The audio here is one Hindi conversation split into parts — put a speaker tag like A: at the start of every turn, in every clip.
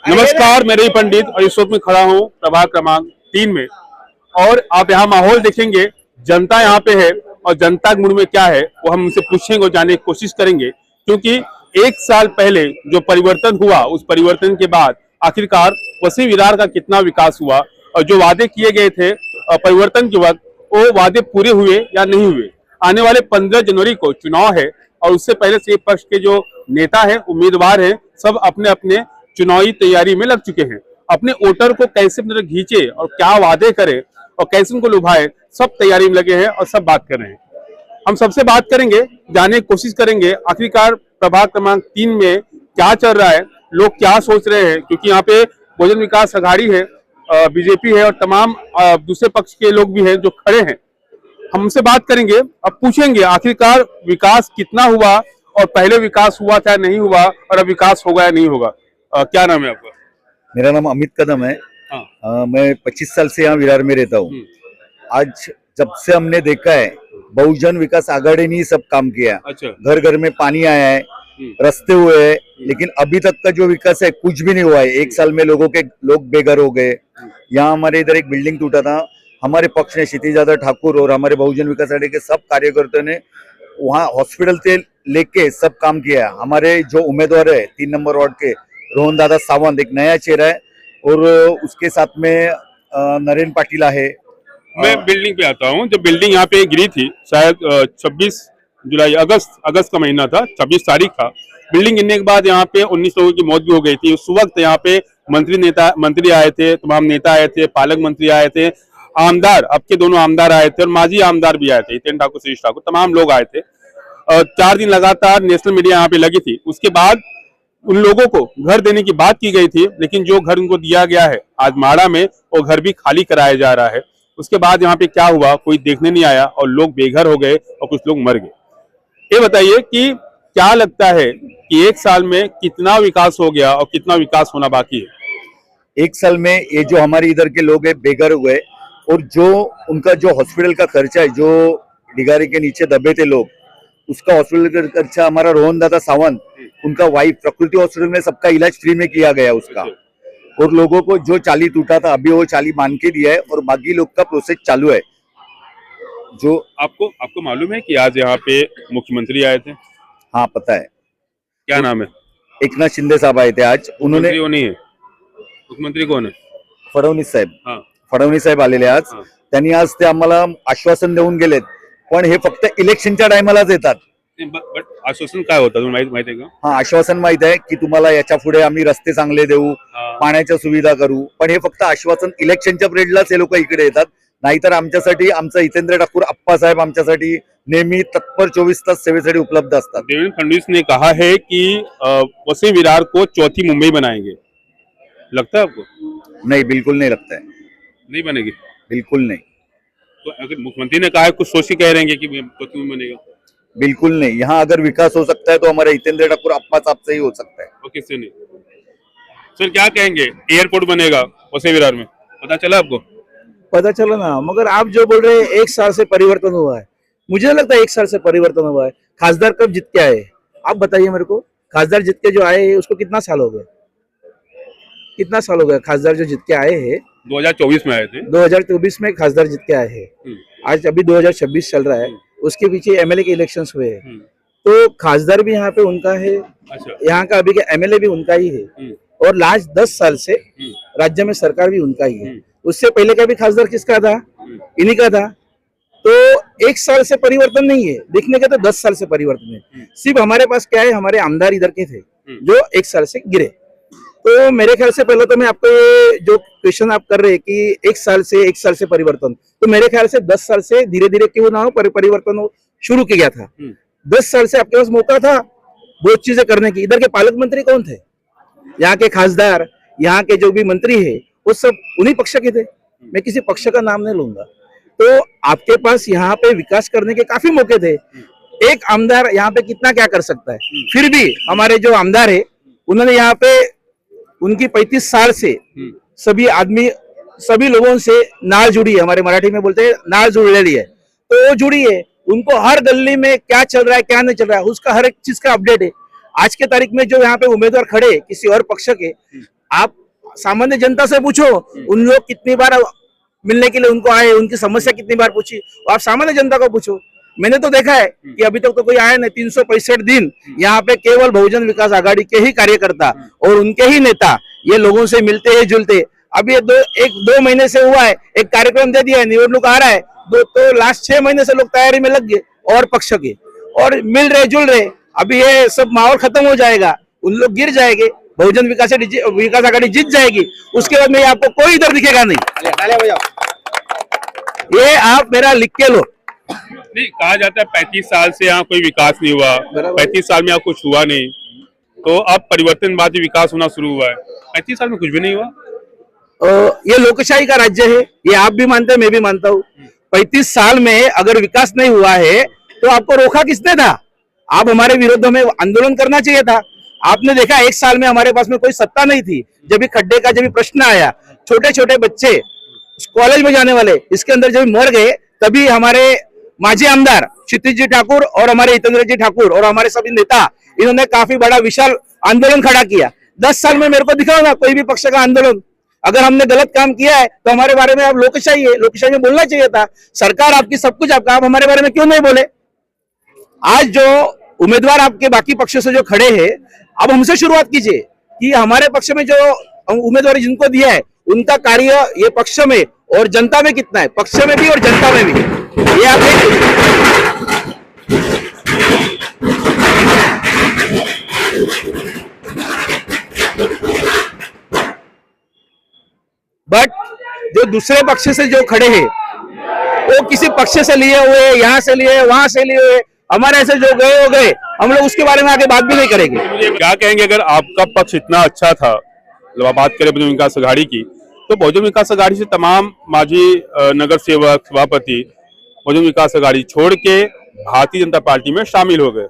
A: नमस्कार, मैं रवि पंडित और इस वक्त मैं खड़ा हूँ प्रभाग क्रमांक 3 में। और आप यहाँ माहौल देखेंगे, जनता यहाँ पे है और जनता के मूड में क्या है वो हम उनसे पूछेंगे और जानने की कोशिश करेंगे, क्योंकि एक साल पहले जो परिवर्तन हुआ उस परिवर्तन के बाद आखिरकार वसीम विरार का कितना विकास हुआ और जो वादे किए गए थे परिवर्तन के वक्त वो वादे पूरे हुए या नहीं हुए। आने वाले 15 जनवरी को चुनाव है और उससे पहले से पक्ष के जो नेता हैं, उम्मीदवार हैं, सब अपने अपने चुनावी तैयारी में लग चुके हैं। अपने वोटर को कैसे खींचे और क्या वादे करें और कैसे उनको लुभाए, सब तैयारी में लगे हैं और सब बात कर रहे हैं। हम सबसे बात करेंगे, जानने की कोशिश करेंगे आखिरकार प्रभाग क्रमांक 3 में क्या चल रहा है, लोग क्या सोच रहे हैं, क्योंकि यहाँ पे बहुजन विकास आघाड़ी है, बीजेपी है और तमाम दूसरे पक्ष के लोग भी हैं जो खड़े हैं। हमसे बात करेंगे, अब पूछेंगे आखिरकार विकास कितना हुआ और पहले विकास हुआ था नहीं हुआ और अब विकास होगा या नहीं होगा। क्या नाम है आपका?
B: मेरा नाम अमित कदम है।
A: हाँ।
B: मैं 25 साल से यहाँ विरार में रहता हूँ। आज जब से हमने देखा है बहुजन विकास आघाड़ी ने ही सब काम किया।
A: अच्छा।
B: घर घर में पानी आया है, रास्ते हुए हैं, लेकिन अभी तक का जो विकास है कुछ भी नहीं हुआ है। एक साल में लोग बेघर हो गए। यहाँ हमारे इधर एक बिल्डिंग टूटा था, हमारे पक्ष ने क्षितिज यादव ठाकुर और हमारे बहुजन विकास आघाड़ी के सब कार्यकर्ताओं ने वहाँ हॉस्पिटल से लेके सब काम किया। हमारे जो उम्मीदवार है 3 नंबर वार्ड के रोहन दादा सावंत एक नया चेहरा है और उसके साथ में नरेन पाटिल है।
A: मैं बिल्डिंग पे आता हूँ। जब बिल्डिंग यहाँ पे गिरी थी शायद 26 जुलाई अगस्त का महीना था, 26 तारीख था। बिल्डिंग गिरने के बाद यहाँ पे 19 लोगों की मौत भी हो गई थी। उस वक्त यहाँ पे मंत्री आए थे, तमाम नेता आए थे, पालक मंत्री आए थे, आमदार, अब के दोनों आमदार आए थे और माजी आमदार भी आए थे, हितेन ठाकुर, श्रीश ठाकुर, तमाम लोग आए थे। 4 दिन लगातार नेशनल मीडिया यहाँ पे लगी थी। उसके बाद उन लोगों को घर देने की बात की गई थी, लेकिन जो घर उनको दिया गया है आज माड़ा में वो घर भी खाली कराया जा रहा है। उसके बाद यहाँ पे क्या हुआ कोई देखने नहीं आया और लोग बेघर हो गए और कुछ लोग मर गए। ये बताइए कि क्या लगता है कि एक साल में कितना विकास हो गया और कितना विकास होना बाकी है?
B: एक साल में ये जो हमारे इधर के लोग हैं बेघर हुए और जो उनका जो हॉस्पिटल का खर्चा है, जो डिगारी के नीचे दबे थे लोग, उसका हॉस्पिटल का खर्चा हमारा रोहन दादा सावंत, उनका वाइफ प्रकृति हॉस्पिटल में सबका इलाज फ्री में किया गया उसका। और लोगों को जो चाली टूटा था अभी वो चाली मान के दिया है और बाकी लोग का प्रोसेस चालू है। जो
A: आपको मालूम है कि आज यहाँ पे मुख्यमंत्री आए थे?
B: हाँ पता है।
A: क्या नाम है?
B: एकनाथ शिंदे साहब आए थे आज। उन्होंने
A: नहीं है, मुख्यमंत्री कौन है?
B: फडणवीस साहेब।
A: हाँ।
B: फडणवीस साहेब आलेले आज।
A: हाँ।
B: त्यांनी आज ते आम्हाला आश्वासन देऊन गेलेत, पण हे फक्त इलेक्शनच्या टायमालाच येतात।
A: बट आश्वासन काय होतं तुम्हाला माहिती आहे का?
B: हाँ, आश्वासन माहित आहे की तुम्हाला याच्या पुढे आम्ही रस्ते चांगले देऊ, पाण्याच्या सुविधा करू, पण हे फक्त आश्वासन इलेक्शनच्या पिरियडलाच हे लोक इकडे येतात। नाहीतर आमच्यासाठी आमचा हितेंद्र ठाकूर अप्पा साहेब आमच्यासाठी नेहमी तत्पर 24 तास सेवेसाठी उपलब्ध असतात।
A: देवेंद्र फडणवीस ने कहा है कि वसीम विरार को चौथी मुंबई बनाएंगे, लगता है आपको?
B: नहीं, बिल्कुल नहीं लगता है।
A: नहीं बनेगी?
B: बिल्कुल नहीं।
A: तो अगर मुख्यमंत्री ने कहा है, कुछ सोच के कह रहे हैं कि चौथी मुंबई बनेगा?
B: बिल्कुल नहीं। यहाँ अगर विकास हो सकता है तो हमारे हितेंद्र ठाकुर अप्पा साहब से ही हो सकता है।
A: और किससे नहीं? सर क्या कहेंगे, एयरपोर्ट बनेगा वसीम विरार में, पता चला आपको?
C: पता चला ना, मगर आप जो बोल रहे हैं 1 साल से परिवर्तन हुआ है, मुझे लगता है 1 साल से परिवर्तन हुआ है। खासदार कब जीत के आए आप बताइए मेरे को? खासदार जीत के जो आए उसको कितना साल हो गया? कितना साल हो गया खासदार जो जीत के आए हैं?
A: 2024 में आए थे।
C: 2024 में खासदार जीत के आए हैं। आज अभी 2026 चल रहा है, उसके पीछे एमएलए के इलेक्शंस हुए हैं, तो खासदार भी यहाँ पे उनका है। अच्छा। यहाँ का अभी का एमएलए भी उनका ही है और लास्ट 10 साल से राज्य में सरकार भी उनका ही है। उससे पहले का भी खासदार किसका था? इन्हीं का था। तो 1 साल से परिवर्तन नहीं है, देखने का तो 10 साल से परिवर्तन है। सिर्फ हमारे पास क्या है, हमारे आमदार इधर के थे जो 1 साल से गिरे। तो मेरे ख्याल से पहले तो मैं आपको ये जो क्वेश्चन आप कर रहे हैं कि 1 साल से परिवर्तन, तो मेरे ख्याल से 10 साल से धीरे धीरे क्यों ना हो परिवर्तन शुरू किया था। 10 साल से आपके पास मौका था बहुत चीजें करने की। इधर के पालक मंत्री कौन थे? यहाँ के खासदार, यहाँ के जो भी मंत्री है वो सब उन्हीं पक्ष के थे। मैं किसी पक्ष का नाम नहीं लूंगा। तो आपके पास यहाँ पे विकास करने के काफी मौके थे। एक आमदार यहाँ पे कितना क्या कर सकता है? फिर भी हमारे जो आमदार है उन्होंने यहाँ पे उनकी 35 साल से सभी लोगों से नाल जुड़ी है, हमारे मराठी में बोलते हैं नाल जुड़ेली है, तो वो जुड़ी है। उनको हर गली में क्या चल रहा है क्या नहीं चल रहा है उसका हर एक चीज का अपडेट है। आज के तारीख में जो यहाँ पे उम्मीदवार खड़े किसी और पक्ष के, आप सामान्य जनता से पूछो, उन लोग कितनी बार मिलने के लिए उनको आए, उनकी समस्या कितनी बार पूछी, आप सामान्य जनता को पूछो। मैंने तो देखा है कि अभी तक तो कोई आया नहीं। 365 दिन यहाँ पे केवल बहुजन विकास आघाड़ी के ही कार्यकर्ता और उनके ही नेता ये लोगों से मिलते हैं जुलते। अभी 2 महीने से हुआ है, एक कार्यक्रम दे दिया है, निवडणूक आ रहा है, तो लास्ट 6 महीने से लोग तैयारी में लग गए और पक्ष के, और मिल रहे जुल रहे। अभी ये सब माहौल खत्म हो जाएगा, उन लोग गिर जाएंगे, बहुजन विकास आघाड़ी जीत जाएगी, उसके बाद में आपको कोई इधर दिखेगा नहीं। ये आप मेरा लिख के लो।
A: नहीं, कहा जाता है 35 साल से यहाँ कोई विकास नहीं हुआ, 35 साल में यहाँ कुछ हुआ नहीं, तो अब परिवर्तन बाद विकास होना शुरू हुआ है। 35 साल में कुछ भी नहीं हुआ।
C: ये लोकशाही का राज्य है, ये आप भी मानते हैं, मैं भी मानता हूँ। 35 साल में अगर विकास नहीं हुआ है तो आपको रोका किसने था? आप हमारे विरोध में आंदोलन करना चाहिए था। आपने देखा 1 साल में हमारे पास में कोई सत्ता नहीं थी। जब भी खड्डे का जब प्रश्न आया, छोटे छोटे बच्चे कॉलेज में जाने वाले इसके अंदर जब मर गए, तभी हमारे माजी आमदार क्षितिज जी ठाकुर और हमारे हितेंद्र जी ठाकुर और हमारे सभी नेता, इन्होंने काफी बड़ा विशाल आंदोलन खड़ा किया। 10 साल में मेरे को दिखाओ ना कोई भी पक्ष का आंदोलन। अगर हमने गलत काम किया है तो हमारे बारे में आप लोकशाही है, लोकशाही में बोलना चाहिए था। सरकार आपकी, सब कुछ आपका, आप हमारे बारे में क्यों नहीं बोले? आज जो उम्मीदवार आपके बाकी पक्ष से जो खड़े हैं, अब हमसे शुरुआत कीजिए कि हमारे पक्ष में जो उम्मीदवार जिनको दिया है उनका कार्य ये पक्ष में और जनता में कितना है, पक्ष में भी और जनता में भी, ये आप बट जो दूसरे पक्ष से जो खड़े हैं वो किसी पक्ष से लिए हुए, यहाँ से लिए, वहां से लिए हुए, हमारे ऐसे जो गए हो गए, हम लोग उसके बारे में आगे बात भी नहीं करेंगे।
A: क्या कहेंगे अगर आपका पक्ष इतना अच्छा था, जब आप बात करें बहुजन विकास आघाड़ी की, तो बहुजन विकास आघाड़ी से तमाम माजी नगर सेवक, सभापति बहुजन विकास आघाड़ी छोड़ के भारतीय जनता पार्टी में शामिल हो गए।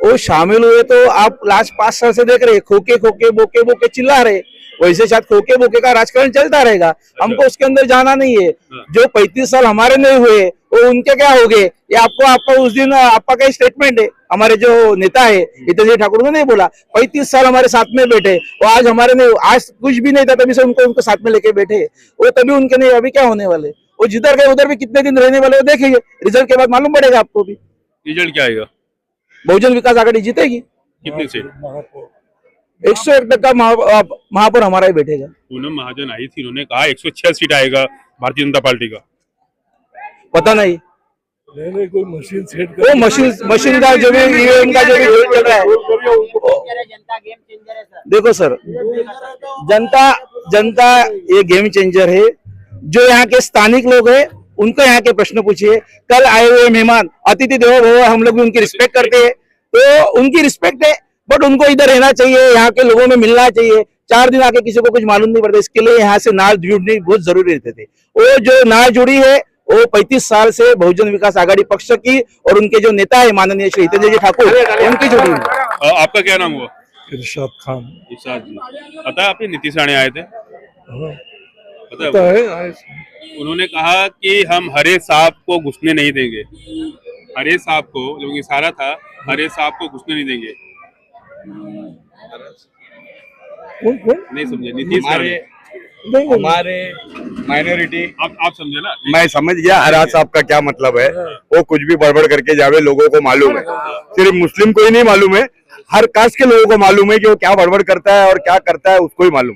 C: वो शामिल हुए तो आप लास्ट 5 साल से देख रहे, खोके खोके बोके बोके चिल्ला रहे, वैसे शायद खोके बोके का राजकारण चलता रहेगा। हमको उसके अंदर जाना नहीं है। जो 35 साल हमारे नहीं हुए वो उनके क्या हो गए, ये आपको उस दिन आपका क्या स्टेटमेंट है, हमारे जो नेता है हितेंद्र ठाकुर ने नहीं बोला 35 साल हमारे साथ में बैठे, वो आज हमारे नहीं, आज कुछ भी नहीं था तभी से उनको साथ में लेके बैठे, वो तभी उनके नहीं, अभी क्या होने वाले, वो जिधर गए उधर भी कितने दिन रहने वाले, वो देखिए रिजल्ट के बाद मालूम पड़ेगा आपको भी।
A: रिजल्ट क्या आएगा?
C: बहुजन विकास आघाड़ी जीतेगी।
A: कितने से?
C: 101% महापौर हमारा ही बैठेगा।
A: पूनम महाजन आई थी, उन्होंने कहा 106 सीट आएगा भारतीय जनता पार्टी का।
C: पता नहीं,
D: कोई मशीन सेट
C: वो मशीन का जो भी ईवीएम का जो भी चल रहा है, देखो सर, जनता ये गेम चेंजर है। जो यहाँ के स्थानिक लोग हैं उनको यहाँ के प्रश्न पूछिए। कल आए हुए मेहमान अतिथि देवो भव, हम लोग भी उनकी रिस्पेक्ट करते हैं, तो उनकी रिस्पेक्ट है, बट उनको इधर रहना चाहिए, यहाँ के लोगों में मिलना चाहिए। 4 दिन आके किसी को कुछ मालूम नहीं पड़ता, इसके लिए यहाँ से नाल जुड़नी बहुत जरूरी रहते थे। वो जो नाल जुड़ी है वो 35 साल से बहुजन विकास आघाड़ी पक्ष की और उनके जो नेता है माननीय श्री हितेंद्र जी ठाकुर, उनकी जुड़ी है।
A: आपका क्या नाम हुआ?
D: इरशाद खान।
A: इरशाद जी, पता है आपके नीतीश राणे आए थे?
D: पता है।
A: उन्होंने कहा कि हम हरे सांप को घुसने नहीं देंगे। हरे सांप को, जो इशारा था, हरे सांप को घुसने नहीं देंगे। नहीं समझे? नीतीश राणे
B: हमारे माइनॉरिटी,
A: आप समझे ना?
B: मैं समझ गया हरा साहब का क्या मतलब है। वो कुछ भी बड़बड़ करके जावे, लोगों को मालूम है, सिर्फ मुस्लिम को ही नहीं मालूम है, हर कास्ट के लोगों को मालूम है कि वो क्या बड़बड़ करता है और क्या करता है, उसको ही मालूम।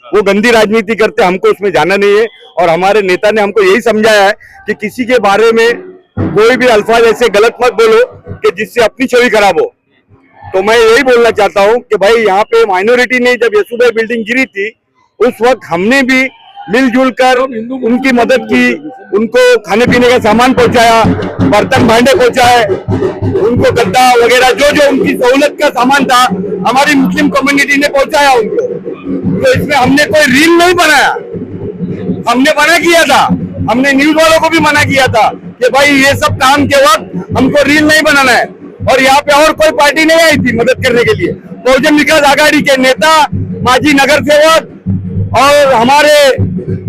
B: वो गंदी राजनीति करते, हमको उसमें जाना नहीं है। और हमारे नेता ने हमको यही समझाया है कि किसी के बारे में कोई भी अल्फाज ऐसे गलत मत बोलो कि जिससे अपनी छवि खराब हो। तो मैं यही बोलना चाहता हूँ कि भाई यहाँ पे माइनॉरिटी ने जब यशोदा बिल्डिंग गिरी थी, उस वक्त हमने भी मिलजुल कर उनकी मदद की, उनको खाने पीने का सामान पहुंचाया, बर्तन भांडे पहुंचाए, उनको गद्दा वगैरह जो जो उनकी सहूलत का सामान था हमारी मुस्लिम कम्युनिटी ने पहुंचाया उनको। तो इसमें हमने कोई रील नहीं बनाया, हमने मना किया था, हमने न्यूज वालों को भी मना किया था कि भाई ये सब काम के वक्त हमको रील नहीं बनाना है। और यहाँ पे और कोई पार्टी नहीं आई थी मदद करने के लिए। बहुजन विकास आघाड़ी के नेता, माजी नगर सेवक और हमारे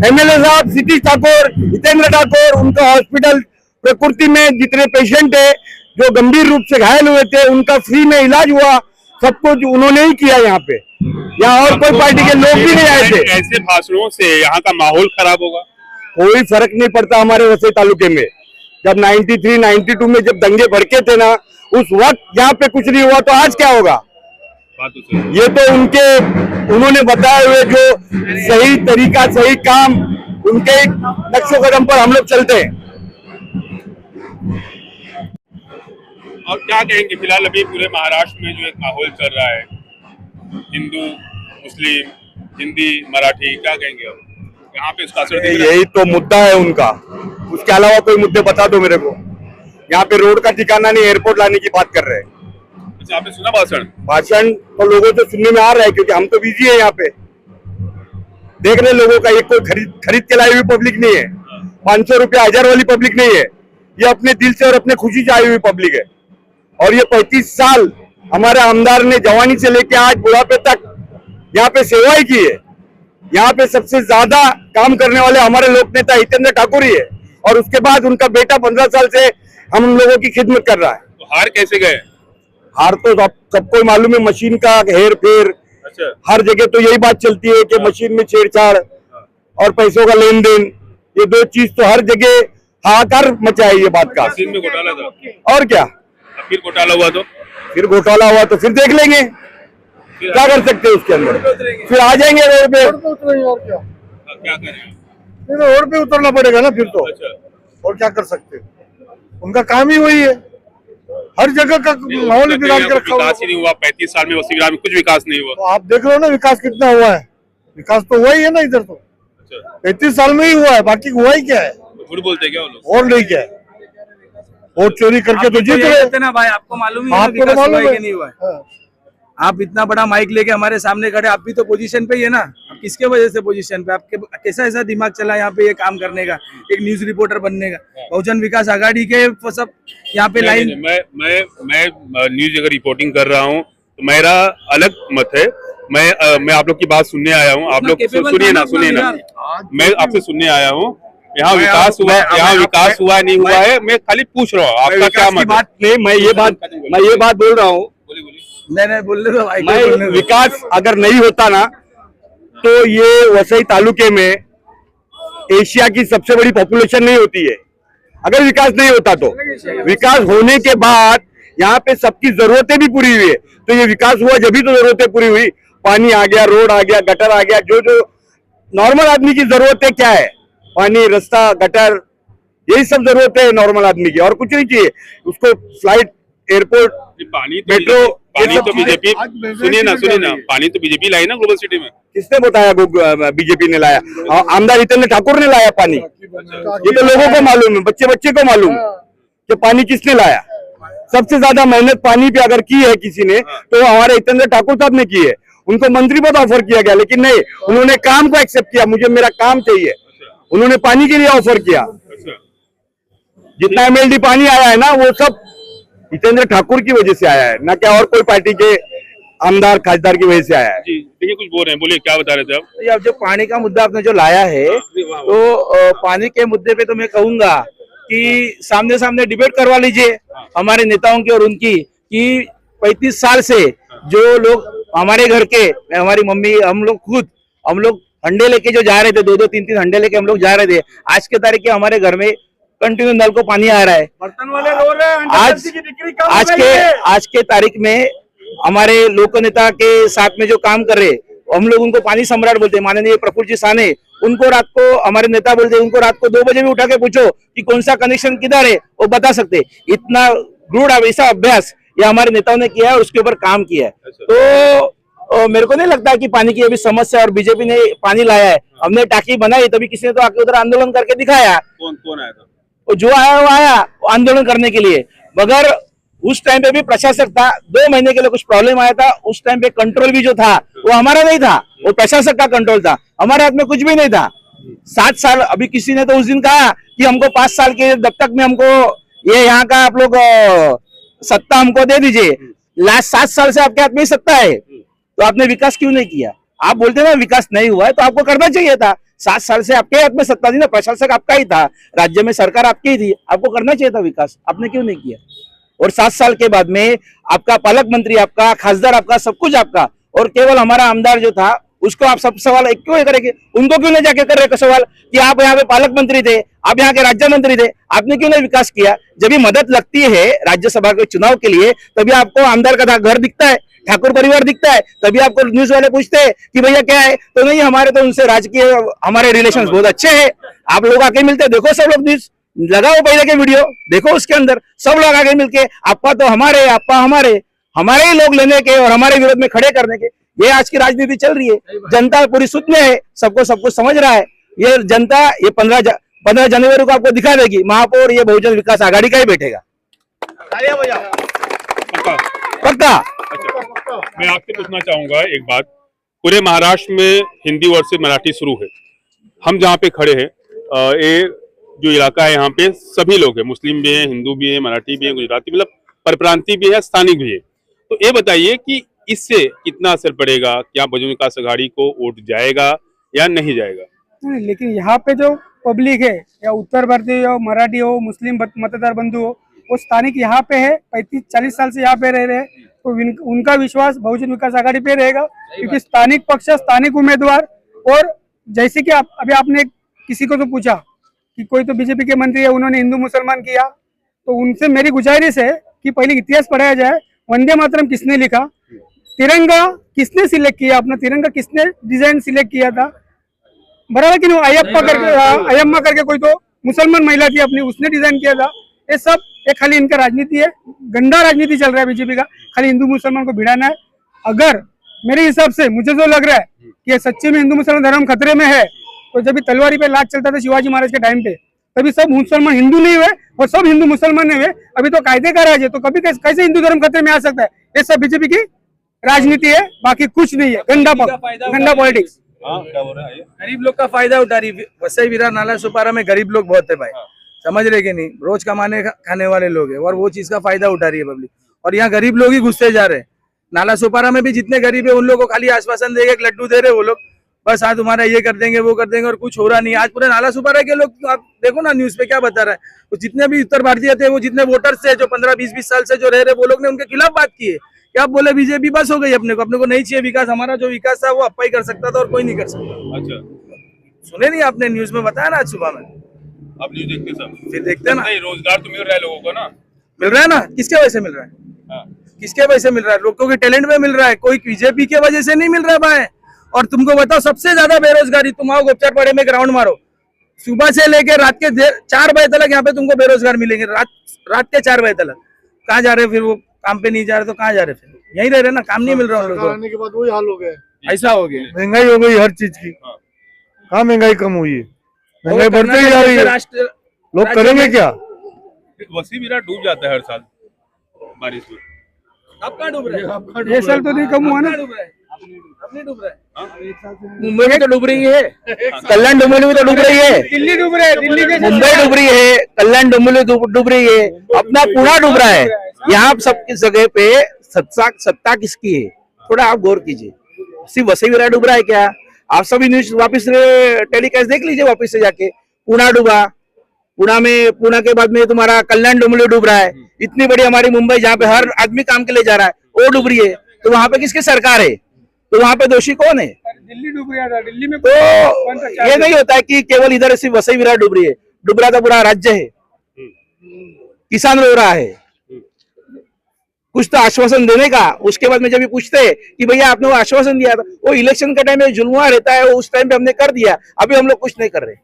B: एमएलए साहब क्षितिज ठाकुर, हितेंद्र ठाकुर, उनका हॉस्पिटल प्रकृति में जितने पेशेंट है जो गंभीर रूप से घायल हुए थे, उनका फ्री में इलाज हुआ, सब कुछ उन्होंने ही किया यहाँ पे।
E: यहाँ और कोई पार्टी के लोग भी नहीं आए थे।
A: ऐसे भाषणों से यहाँ का माहौल खराब होगा।
E: कोई फर्क नहीं पड़ता हमारे वसई तालुके में। जब 93, 92 में जब दंगे भड़के थे ना, उस वक्त यहाँ पे कुछ नहीं हुआ, तो आज क्या होगा?
A: बात तो सही है।
E: ये तो उन्होंने बताए हुए जो सही तरीका, सही काम, उनके नक्शो कदम पर हम लोग चलते हैं।
A: और क्या कहेंगे फिलहाल अभी पूरे महाराष्ट्र में जो एक माहौल चल रहा है, हिंदू मुस्लिम, हिंदी मराठी, क्या कहेंगे अब यहाँ पे इसका असर दिख रहा है?
E: यही तो मुद्दा है उनका। उसके अलावा कोई मुद्दे बता दो मेरे को। यहाँ पे रोड का ठिकाना नहीं, एयरपोर्ट लाने की बात कर रहे हैं।
A: अच्छा, आपने सुना
E: भाषण तो लोगों से सुनने में आ रहा है, क्योंकि हम तो बिजी है यहाँ पे। देख रहे लोगों का, ये कोई खरीद के लाई हुई पब्लिक नहीं है। 500 रुपया 1000 वाली पब्लिक नहीं है। ये अपने दिल से और अपने खुशी से आई हुई पब्लिक है। और ये 35 साल हमारे आमदार ने जवानी से लेके आज बुढ़ापे तक यहाँ पे सेवाएं की है। यहाँ पे सबसे ज्यादा काम करने वाले हमारे लोक नेता हितेंद्र ठाकुर ही है, और उसके बाद उनका बेटा 15 साल से हम लोगों की खिदमत कर रहा है।
A: तो हार कैसे गए?
E: हार तो सबको मालूम है, मशीन का हेर फेर।
A: अच्छा,
E: हर जगह तो यही बात चलती है कि मशीन में छेड़छाड़ और पैसों का लेन देन, ये दो चीज तो हर जगह हाहाकार मचा है ये बात का।
A: मशीन में घोटाला था,
E: और क्या?
A: अब फिर घोटाला हुआ तो
E: फिर घोटाला हुआ तो फिर देख लेंगे क्या कर सकते हैं उसके अंदर। फिर आ जाएंगे रोड पे।
D: उतरेंगे और क्या?
A: क्या करें?
D: फिर रोड पे उतरना पड़ेगा ना फिर तो।
A: अच्छा,
D: और क्या कर सकते हैं? उनका काम ही वही है। हर जगह का माहौल बिगाड़ के रखा हुआ है।
A: विकास ही नहीं हुआ 35 साल में। वसई विरार में कुछ विकास नहीं हुआ।
D: तो आप देख लो ना विकास कितना हुआ है। विकास तो हुआ ही है ना इधर तो।
A: अच्छा,
D: 35 साल में ही हुआ है, बाकी हुआ ही क्या है?
A: झूठ बोलते हैं क्या वो लोग?
D: और नहीं क्या है? वोट चोरी करके तो जीत रहे
F: ना भाई, आपको मालूम ही है ना
D: आपको तो
F: विकास हुआ
D: मालूम
F: है
D: है
F: कि नहीं हुआ है।
D: हाँ।
F: आप इतना बड़ा माइक लेके हमारे सामने खड़े, आप भी तो पोजीशन पे ही है ना। आप किसके वजह से पोजीशन पे? आपके कैसा ऐसा दिमाग चला यहाँ पे ये काम करने का, एक न्यूज रिपोर्टर बनने का? बहुजन विकास आघाड़ी के वो सब यहाँ पे लाइन।
A: मैं न्यूज अगर रिपोर्टिंग कर रहा हूँ तो मेरा अलग मत है। मैं आप लोग की बात सुनने आया हूँ। आप लोग सुनिए ना, मैं आपसे सुनने आया हूँ। यहाँ विकास हुआ नहीं हुआ है, मैं खाली पूछ रहा हूँ आपका क्या मत है।
E: मैं ये बात बोल रहा हूँ।
F: नहीं बोलने दो भाई,
E: मैं विकास अगर नहीं होता ना, तो ये वसई तालुके में एशिया की सबसे बड़ी पॉपुलेशन नहीं होती है। अगर विकास नहीं होता तो, विकास होने के बाद यहाँ पे सबकी जरूरतें भी पूरी हुई है। तो ये विकास हुआ जब भी तो जरूरतें पूरी हुई। पानी आ गया, रोड आ गया, गटर आ गया। जो नॉर्मल आदमी की जरूरतें क्या है, पानी, रास्ता, गटर, यही सब जरूरतें है नॉर्मल आदमी की, और कुछ नहीं चाहिए उसको। फ्लाइट, एयरपोर्ट, मेट्रो,
A: पानी तो बीजेपी, सुनिए ना, पानी तो बीजेपी लाई ना ग्लोबल सिटी में।
E: किसने बताया? बीजेपी ने लाया। आमदार हितेंद्र ठाकुर ने लाया पानी। ये तो लोगों को मालूम है, बच्चे को मालूम है कि पानी किसने लाया। सबसे ज्यादा मेहनत पानी पे अगर की है किसी ने, तो हमारे हितेंद्र ठाकुर साहब ने की है। उनको मंत्री पद ऑफर किया गया, लेकिन नहीं, उन्होंने काम को एक्सेप्ट किया। मुझे मेरा काम चाहिए, उन्होंने पानी के लिए ऑफर किया। जितना MLD पानी आया है ना, वो सब हितेंद्र ठाकुर की वजह से आया है, ना क्या और कोई पार्टी के आमदार खासदार की वजह से आया है।
A: जी देखिए, कुछ बोल रहे हैं, बोलिए क्या बता रहे थे आप?
C: तो अब जो पानी का मुद्दा आपने जो लाया है, तो पानी के मुद्दे पे तो मैं कहूंगा कि सामने सामने डिबेट करवा लीजिए हमारे नेताओं की और उनकी, कि 35 साल से जो लोग हमारे घर के, हमारी मम्मी, हम लोग हंडे लेके जो जा रहे थे, 2-2, 3-3 हंडे लेके हम लोग जा रहे थे। आज के तारीख के हमारे घर में कंटिन्यू नल को पानी आ रहा है।
F: बर्तन वाले रो रहे हैं।
C: आज के तारीख में हमारे लोक नेता के साथ में जो काम कर रहे, हम लोग उनको पानी सम्राट बोलते हैं। माननीय प्रफुल्ल जी साने, उनको रात को हमारे नेता बोलते हैं, उनको रात को 2 बजे भी उठा के पूछो कि कौन सा कनेक्शन किधर है, वो बता सकते। इतना रूढ़ ऐसा अभ्यास ये हमारे नेताओं ने किया है और उसके ऊपर काम किया है। तो मेरे को नहीं लगता कि पानी की अभी समस्या, और बीजेपी ने पानी लाया है, हमने टाकी बनाई, तभी किसी ने तो आके उधर आंदोलन करके दिखाया।
A: कौन आया था?
C: जो आया वो आया आंदोलन करने के लिए, मगर उस टाइम पे भी प्रशासक था। 2 महीने के लिए कुछ प्रॉब्लम आया था, उस टाइम पे कंट्रोल भी जो था वो हमारा नहीं था, वो प्रशासक का कंट्रोल था, हमारे हाथ में कुछ भी नहीं था। 7 साल, अभी किसी ने तो उस दिन कहा कि हमको 5 साल के जब तक में हमको ये यहाँ का आप लोग सत्ता हमको दे दीजिए। लास्ट 7 साल से आपके हाथ में ही सत्ता है, तो आपने विकास क्यों नहीं किया? आप बोलते ना विकास नहीं हुआ है, तो आपको करना चाहिए था। 7 साल से आपके हाथ में सत्ता थी ना, प्रशासक आपका ही था, राज्य में सरकार आपकी ही थी, आपको करना चाहिए था विकास, आपने क्यों नहीं किया? और 7 साल के बाद में आपका पालक मंत्री, आपका खासदार, आपका सब कुछ आपका, और केवल हमारा आमदार जो था उसको आप सब सवाल क्यों करेंगे? उनको क्यों नहीं जाके कर रहे सवाल कि आप यहाँ पे पालक मंत्री थे, आप यहाँ के राज्य मंत्री थे, आपने क्यों नहीं विकास किया? जब भी मदद लगती है राज्यसभा के चुनाव के लिए तभी आपको आमदार का घर दिखता है, ठाकुर परिवार दिखता है, तभी आपको न्यूज वाले पूछते हैं कि भैया क्या है। तो नहीं, हमारे तो उनसे राजकीय हमारे रिलेशंस बहुत अच्छे हैं। आप लोग आके मिलते हैं, देखो सब लोग न्यूज लगाओ, पहले के वीडियो देखो, उसके अंदर सब लोग आगे मिलके आपा तो हमारे, आपा हमारे ही लोग लेने के और हमारे विरोध में खड़े करने के, ये आज की राजनीति चल रही है। जनता पूरी सुध में है, सबको सब कुछ समझ रहा है। ये जनता ये 15 जनवरी को आपको दिखा देगी, महापौर ये बहुजन विकास आघाड़ी का ही बैठेगा, पक्का।
A: मैं आपसे पूछना चाहूंगा एक बात, पूरे महाराष्ट्र में हिंदी वर्सेस मराठी शुरू है। हम जहाँ पे खड़े हैं ये जो इलाका है, यहाँ पे सभी लोग हैं, मुस्लिम भी हैं, हिंदू भी हैं, मराठी भी हैं, गुजराती, मतलब परप्रांतीय भी है, स्थानिक भी है। तो ये बताइए कि इससे कितना असर पड़ेगा? क्या बहुजन विकास आघाड़ी को वोट जाएगा या नहीं जाएगा?
G: नहीं, लेकिन यहाँ पे जो पब्लिक है, या उत्तर भारतीय हो, मराठी हो, मुस्लिम मतदार बंधु हो, वो स्थानिक यहाँ पे है, 35-40 साल से यहाँ पे रह रहे हैं, तो उनका विश्वास बहुजन विकास आघाड़ी पे रहेगा, क्योंकि स्थानिक पक्ष, स्थानिक उम्मीदवार। और जैसे कि अभी आपने किसी को तो पूछा कि कोई तो बीजेपी के मंत्री है, उन्होंने हिंदू मुसलमान किया, तो उनसे मेरी गुजारिश है कि पहले इतिहास पढ़ाया जाए। वंदे मातरम किसने लिखा? तिरंगा किसने सिलेक्ट किया? अपना तिरंगा किसने डिजाइन सिलेक्ट किया था? बराबर कि नहीं? अयम्मा करके कोई तो मुसलमान महिला थी अपनी, उसने डिजाइन किया था। ये सब ये खाली इनका राजनीति है, गंदा राजनीति चल रहा है बीजेपी का, खाली हिंदू मुसलमान को भिड़ाना है। अगर मेरे हिसाब से मुझे जो लग रहा है कि सच्चे में हिंदू मुसलमान धर्म खतरे में है, तो जब भी तलवारी पे लाख चलता था शिवाजी महाराज के टाइम पे, तभी सब मुसलमान हिंदू नहीं हुए और सब हिंदू मुसलमान नहीं हुए। अभी तो कायदे का राज है, तो कभी कैसे हिंदू धर्म खतरे में आ सकता है? ये सब बीजेपी की राजनीति है, बाकी कुछ नहीं है, गंदा पॉलिटिक्स।
F: गरीब लोग का फायदा उठा रही वसई विरार नाला सुपारा में गरीब लोग बहुत है भाई, समझ रहे कि नहीं? रोज कमाने खाने वाले लोग है और वो चीज का फायदा उठा रही है पब्लिक, और यहाँ गरीब लोग ही घुसते जा रहे हैं। नाला सुपारा में भी जितने गरीब है उन लोगों को खाली आश्वासन देगा, एक लड्डू दे रहे वो लोग, बस आज तुम्हारा ये कर देंगे वो कर देंगे, और कुछ हो रहा नहीं। आज पूरे नाला सुपारा के लोग आप देखो ना न्यूज पे क्या बता रहा है, तो जितने भी उत्तर भारतीय थे, वो जितने वोटर्स थे जो 15-20 साल से जो रह रहे, वो लोग ने उनके खिलाफ बात की है। क्या आप बोले बीजेपी बस हो गई, अपने को नहीं चाहिए विकास, हमारा जो विकास था वो अप्पा ही कर सकता था और कोई नहीं कर सकता।
A: अच्छा,
F: सुने नहीं आपने? न्यूज में बताया ना आज सुबह में,
A: आप न्यूज देखते सब?
F: फिर देखते ना।
A: रोजगार तो मिल रहा है लोगों को ना,
F: मिल रहा है ना, किसके वजह से मिल रहा है?
A: हाँ।
F: किसके वजह से मिल रहा है? लोगों के टैलेंट में मिल रहा है, कोई बीजेपी के वजह से नहीं मिल रहा है भाई। और तुमको बताओ सबसे ज्यादा बेरोजगारी, तुम आओ गोपचारपाड़े में ग्राउंड मारो, सुबह से लेकर रात के 4 बजे तक यहाँ पे तुमको बेरोजगार मिलेंगे, रात के 4 बजे तक। कहाँ जा रहे फिर वो? काम पे नहीं जा रहे तो कहाँ जा रहे? फिर यहीं रह रहे ना, काम नहीं मिल रहा उन लोगों को।
D: के बाद वही हाल हो गया,
F: ऐसा हो गया,
D: महंगाई हो गई हर चीज की। कहाँ महंगाई कम हुई है? महंगाई बढ़ती ही जा रही है, लोग करेंगे क्या?
A: वसी विरार डूब जाता है हर साल बारिश में।
F: अब कहाँ डूब रहे हैं?
G: ये साल तो नहीं कम हुआ ना,
F: डूब रहा है, अब नहीं डूब रहा है।
C: मुंबई में तो डूब रही है, कल्याण डोंबिवली में तो डूब रही है,
G: दिल्ली डूब रहे, दिल्ली के
C: मुंबई डूब रही है, कल्याण डोंबिवली डूब रही है, अपना पुणे डूब रहा है। यहाँ सब किस जगह पे सत्ता किसकी है? थोड़ा आप गौर कीजिए। सिर्फ वसई विरार डूब रहा है क्या? आप सभी न्यूज वापस टेलीकास्ट देख लीजिए वापस से जाके। पुणे डूबा, पुणे के बाद में तुम्हारा कल्याण डोंबिवली डूब रहा है। इतनी बड़ी हमारी मुंबई जहाँ पे हर आदमी काम के लिए जा रहा है, वो डूब रही है। तो वहां पे किसकी सरकार है? तो वहां पे दोषी कौन है?
G: दिल्ली डूब गया था, दिल्ली में
C: तो ये नहीं होता है कि केवल इधर सिर्फ वसई विरार डूब रही है, डूब रहा था पूरा राज्य है। किसान रो रहा है, कुछ तो आश्वासन देने का। उसके बाद में जब ये पूछते हैं कि भैया आपने वो आश्वासन दिया था, वो इलेक्शन के टाइम में जुलवा रहता है, वो उस टाइम पे हमने कर दिया, अभी हम लोग कुछ नहीं कर रहे।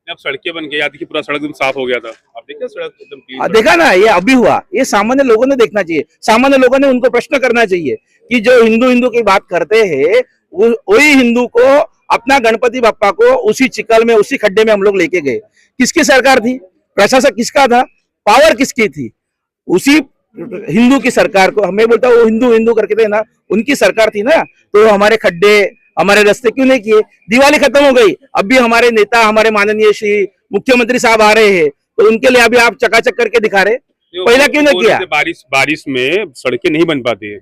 A: अब सड़कें बन गई, याद देखिए पूरा सड़क एकदम साफ हो गया था, आप देखिए सड़क एकदम क्लीन।
C: देखा ना, ये अभी हुआ। ये सामान्य लोगों ने देखना चाहिए, सामान्य लोगों ने उनको प्रश्न करना चाहिए कि जो हिंदू की बात करते हैं, वही हिंदू को, अपना गणपति बप्पा को उसी चिकल में, उसी खड्डे में हम लोग लेके गए। किसकी सरकार थी? प्रशासन किसका था? पावर किसकी थी? उसी हिंदू की सरकार को। हमें बोलता वो हिंदू करके थे ना, उनकी सरकार थी ना। तो हमारे खड्डे, हमारे रास्ते क्यों नहीं किए? दिवाली खत्म हो गई, अब भी हमारे नेता, हमारे माननीय श्री मुख्यमंत्री साहब आ रहे हैं, तो उनके लिए अभी आप चकाचक करके दिखा रहे, पहला क्यों नहीं किया?
A: बारिश में सड़कें नहीं बन पाती है,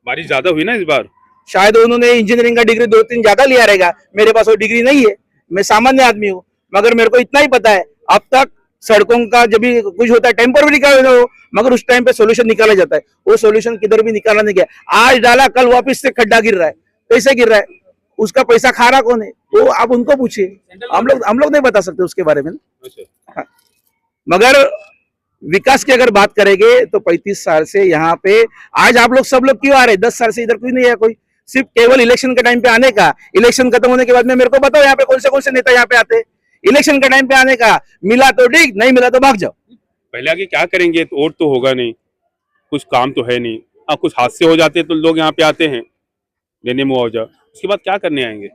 A: बारिश ज्यादा हुई ना इस बार।
C: शायद उन्होंने इंजीनियरिंग का डिग्री 2-3 ज्यादा लिया रहेगा, मेरे पास वो डिग्री नहीं है, मैं सामान्य आदमी हूँ। मगर मेरे को इतना ही पता है, अब तक सड़कों का जब भी कुछ होता है टेम्पररी का हो, मगर उस टाइम पे सोल्यूशन निकाला जाता है। वो सोल्यूशन किधर भी निकाला नहीं गया। आज डाला कल वापस से खड्डा गिर रहा है, कैसे गिर रहा है, उसका पैसा खा रहा कौन है, वो आप उनको पूछिए। हम लोग नहीं बता सकते उसके बारे में। हाँ। मगर विकास की अगर बात करेंगे तो 35 साल से यहाँ पे आज आप लोग सब लोग क्यों आ रहे हैं? 10 साल से इधर कोई नहीं है, कोई सिर्फ केवल इलेक्शन के टाइम पे आने का। इलेक्शन खत्म होने के बाद में मेरे को बताओ यहाँ पे कौन से नेता यहाँ पे आते हैं? इलेक्शन के टाइम पे आने का, मिला तो ठीक, नहीं मिला तो भाग जाओ।
A: पहले आगे क्या करेंगे? तो और तो होगा नहीं, कुछ काम तो है नहीं। कुछ हादसे हो जाते तो लोग यहाँ पे आते हैं देने मुआवजा, उसके बाद क्या करने आएंगे?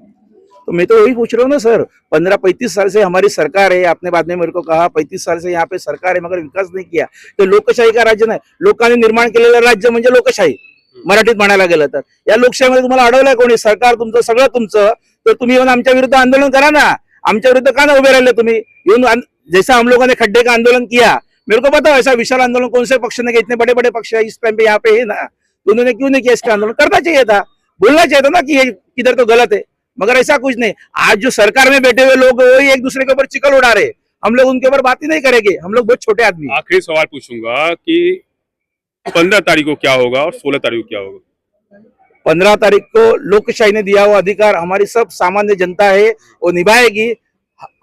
C: तो मैं तो वही पूछ रहा हूँ ना सर, 15-35 साल से हमारी सरकार है। आपने बाद में मेरे को कहा 35 साल से यहाँ पे सरकार है मगर विकास नाही किया। तो लोकशाही का राज्य नाही, लोकांनी निर्माण केलेलं राज्य म्हणजे लोकशाही मराठीत म्हणायला गेलं तर। या लोकशाहीमध्ये तुम्हाला अडवलंय कोणी? सरकार तुमचं, सगळं तुमचं, तर तुम्ही येऊन आमच्या विरुद्ध आंदोलन करा ना। आमच्या विरुद्ध का ना उभे राहिले तुम्ही? येऊन जैसा हम लोगों ने खड्डे का आंदोलन किया, मेरे को बताओ ऐसा विशाल आंदोलन कौन से पक्ष ने किया? इतने बड़े बड़े पक्ष है इस टाइम पे यहाँ पे है ना, तो उन्होंने क्यों नहीं किया इसका आंदोलन? करना चाहिए था, बोलना चाहिए था ना कि ये किधर तो गलत है, मगर ऐसा कुछ नहीं। आज जो सरकार में बैठे हुए लोग वही एक दूसरे के ऊपर चिकल उड़ा रहे, हम लोग उनके ऊपर बात ही नहीं करेंगे। हम लोग बहुत छोटे आदमी।
A: आखिरी सवाल पूछूंगा कि 15 तारीख को क्या होगा और 16 तारीख को क्या होगा?
C: 15 तारीख को लोकशाही ने दिया हुआ अधिकार हमारी सब सामान्य जनता है वो निभाएगी।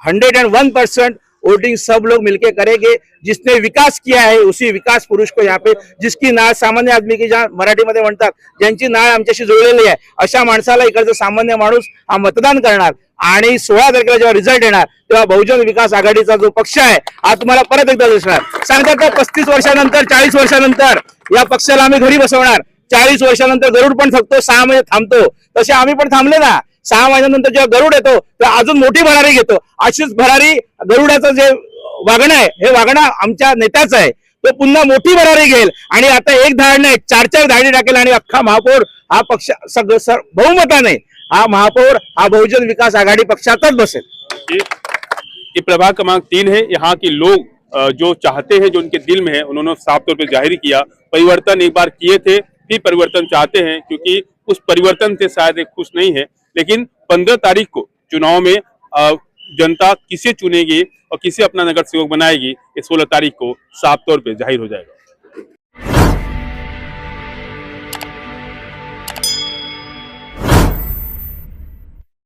C: 101% वोटिंग सब लोग मिलके करेंगे। जिसने विकास किया है उसी विकास पुरुष को यहाँ पे, जिसकी नाळ सामान्य आदमी की ज्या मराठीमध्ये म्हणतात, ज्यांची नाळ आमच्याशी जुळलेली आहे, अशा माणसाला इकडचा सामान्य माणूस हा मतदान करणार। आणि 16 तारखेला जेव्हा रिझल्ट येणार तेव्हा बहुजन विकास आघाडीचा जो पक्ष आहे हा तुम्हाला परत एकदा दिसणार। सांगतात का 35 वर्षानंतर 40 वर्षानंतर या पक्षाला आम्ही घरी बसवणार। 40 वर्षानंतर गरुड पण थकतो, 6 महिने थांबतो, तसे आम्ही पण थांबले ना। 6 महिन्यानंतर जेव्हा गरुड येतो तेव्हा अजून मोठी भरारी घेतो। अशीच भरारी गरुडाचं जे वागणं आहे हे वागणं आमच्या नेत्याचं आहे, तो पुन्हा मोठी भरारी घेईल आणि आता एक धाड नाही 4-4 धाडी टाकेल आणि अख्खा महापौर हा पक्ष सगळं बहुमताने हा महापौर हा बहुजन विकास आघाडी पक्षातच बसेल।
A: ये प्रभाग क्रमांक 3 है। यहाँ के लोग जो चाहते हैं, जो उनके दिल में है, उन्होंने साफ तौर पर जाहिर किया। परिवर्तन एक बार किए थे, फिर परिवर्तन चाहते हैं, क्योंकि उस परिवर्तन से शायद एक खुश नहीं है। लेकिन 15 तारीख को चुनाव में जनता किसे चुनेगी और किसे अपना नगर सेवक बनाएगी, ये 16 तारीख को साफ तौर पे जाहिर हो जाएगा।